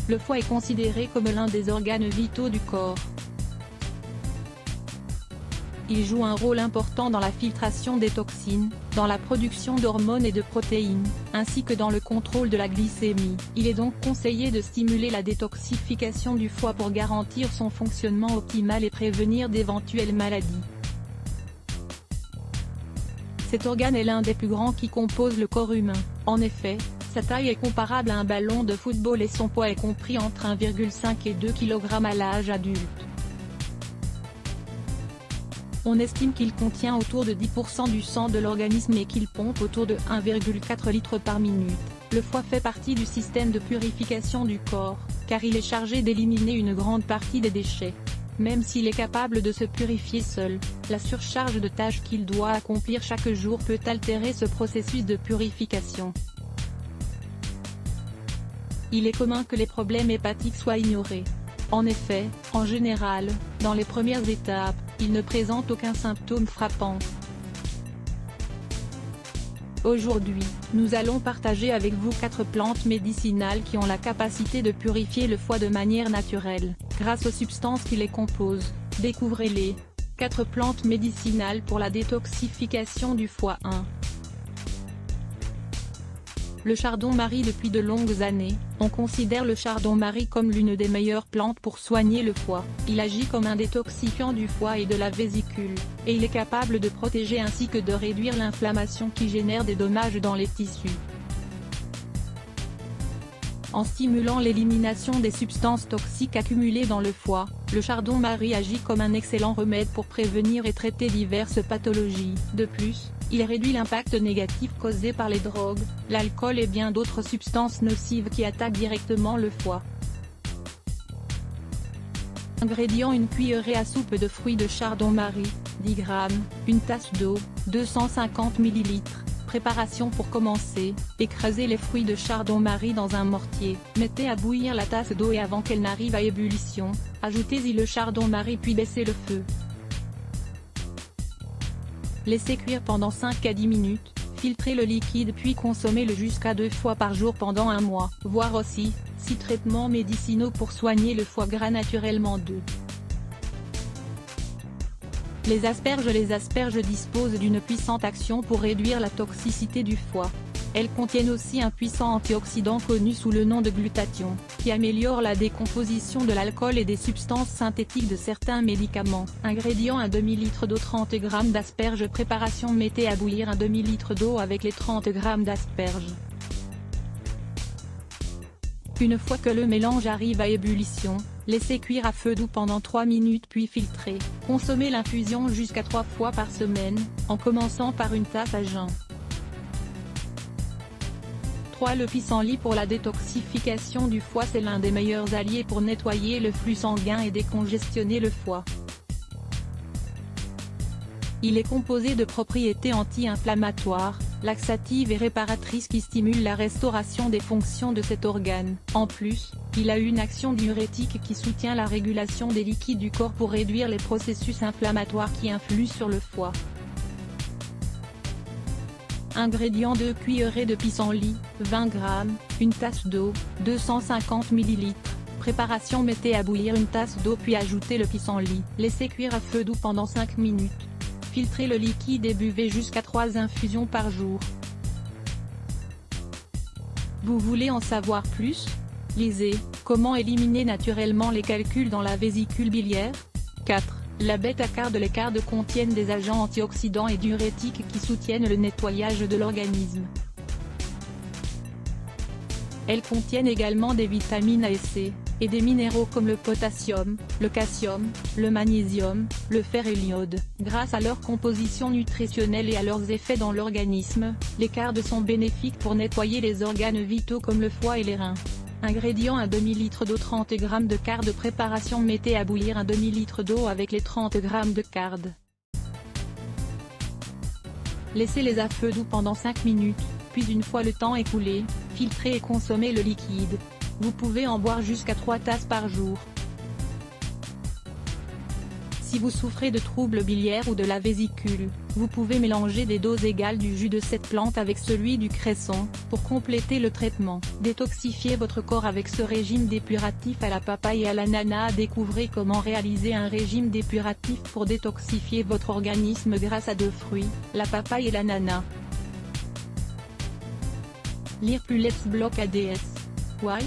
Le foie est considéré comme l'un des organes vitaux du corps. Il joue un rôle important dans la filtration des toxines, dans la production d'hormones et de protéines, ainsi que dans le contrôle de la glycémie. Il est donc conseillé de stimuler la détoxification du foie pour garantir son fonctionnement optimal et prévenir d'éventuelles maladies. Cet organe est l'un des plus grands qui composent le corps humain. En effet, sa taille est comparable à un ballon de football et son poids est compris entre 1,5 et 2 kg à l'âge adulte. On estime qu'il contient autour de 10% du sang de l'organisme et qu'il pompe autour de 1,4 litres par minute. Le foie fait partie du système de purification du corps, car il est chargé d'éliminer une grande partie des déchets. Même s'il est capable de se purifier seul, la surcharge de tâches qu'il doit accomplir chaque jour peut altérer ce processus de purification. Il est commun que les problèmes hépatiques soient ignorés. En effet, en général, dans les premières étapes, ils ne présentent aucun symptôme frappant. Aujourd'hui, nous allons partager avec vous 4 plantes médicinales qui ont la capacité de purifier le foie de manière naturelle, grâce aux substances qui les composent. Découvrez-les. 4 plantes médicinales pour la détoxification du foie. 1. Le chardon-marie. Depuis de longues années, on considère le chardon-marie comme l'une des meilleures plantes pour soigner le foie. Il agit comme un détoxifiant du foie et de la vésicule, et il est capable de protéger ainsi que de réduire l'inflammation qui génère des dommages dans les tissus. En stimulant l'élimination des substances toxiques accumulées dans le foie, le chardon-marie agit comme un excellent remède pour prévenir et traiter diverses pathologies. De plus, il réduit l'impact négatif causé par les drogues, l'alcool et bien d'autres substances nocives qui attaquent directement le foie. Ingrédients: une cuillerée à soupe de fruits de chardon-marie, 10 g, une tasse d'eau, 250 ml. Préparation: pour commencer, écrasez les fruits de chardon-marie dans un mortier, mettez à bouillir la tasse d'eau et avant qu'elle n'arrive à ébullition, ajoutez-y le chardon-marie puis baissez le feu. Laissez cuire pendant 5 à 10 minutes, filtrez le liquide puis consommez-le jusqu'à 2 fois par jour pendant un mois. Voir aussi, 6 traitements médicinaux pour soigner le foie gras naturellement. 2. Les asperges. Les asperges disposent d'une puissante action pour réduire la toxicité du foie. Elles contiennent aussi un puissant antioxydant connu sous le nom de glutathion, qui améliore la décomposition de l'alcool et des substances synthétiques de certains médicaments. Ingrédients: un demi-litre d'eau, 30 g d'asperges. Préparation: mettez à bouillir un demi-litre d'eau avec les 30 g d'asperges. Une fois que le mélange arrive à ébullition, laissez cuire à feu doux pendant 3 minutes puis filtrez. Consommez l'infusion jusqu'à 3 fois par semaine, en commençant par une tasse à jeun. 3. Le pissenlit. Pour la détoxification du foie, c'est l'un des meilleurs alliés pour nettoyer le flux sanguin et décongestionner le foie. Il est composé de propriétés anti-inflammatoires, laxatives et réparatrices qui stimulent la restauration des fonctions de cet organe. En plus, il a une action diurétique qui soutient la régulation des liquides du corps pour réduire les processus inflammatoires qui influent sur le foie. Ingrédients: 2 cuillerées de pissenlit, 20 g, une tasse d'eau, 250 ml. Préparation: mettez à bouillir une tasse d'eau puis ajoutez le pissenlit. Laissez cuire à feu doux pendant 5 minutes. Filtrez le liquide et buvez jusqu'à 3 infusions par jour. Vous voulez en savoir plus? Lisez « Comment éliminer naturellement les calculs dans la vésicule biliaire ?» 4. La bêta-carde. Les cardes contiennent des agents antioxydants et diurétiques qui soutiennent le nettoyage de l'organisme. Elles contiennent également des vitamines A et C, et des minéraux comme le potassium, le calcium, le magnésium, le fer et l'iode. Grâce à leur composition nutritionnelle et à leurs effets dans l'organisme, les cardes sont bénéfiques pour nettoyer les organes vitaux comme le foie et les reins. Ingrédients: un demi-litre d'eau, 30 g de cardes. Préparation: mettez à bouillir un demi-litre d'eau avec les 30 g de cardes. Laissez-les à feu doux pendant 5 minutes, puis une fois le temps écoulé, filtrez et consommez le liquide. Vous pouvez en boire jusqu'à 3 tasses par jour. Si vous souffrez de troubles biliaires ou de la vésicule, Vous pouvez mélanger des doses égales du jus de cette plante avec celui du cresson, pour compléter le traitement. Détoxifiez votre corps avec ce régime dépuratif à la papaye et à l'ananas. Découvrez comment réaliser un régime dépuratif pour détoxifier votre organisme grâce à deux fruits, la papaye et l'ananas. Lire plus Let's Block ADS. Why?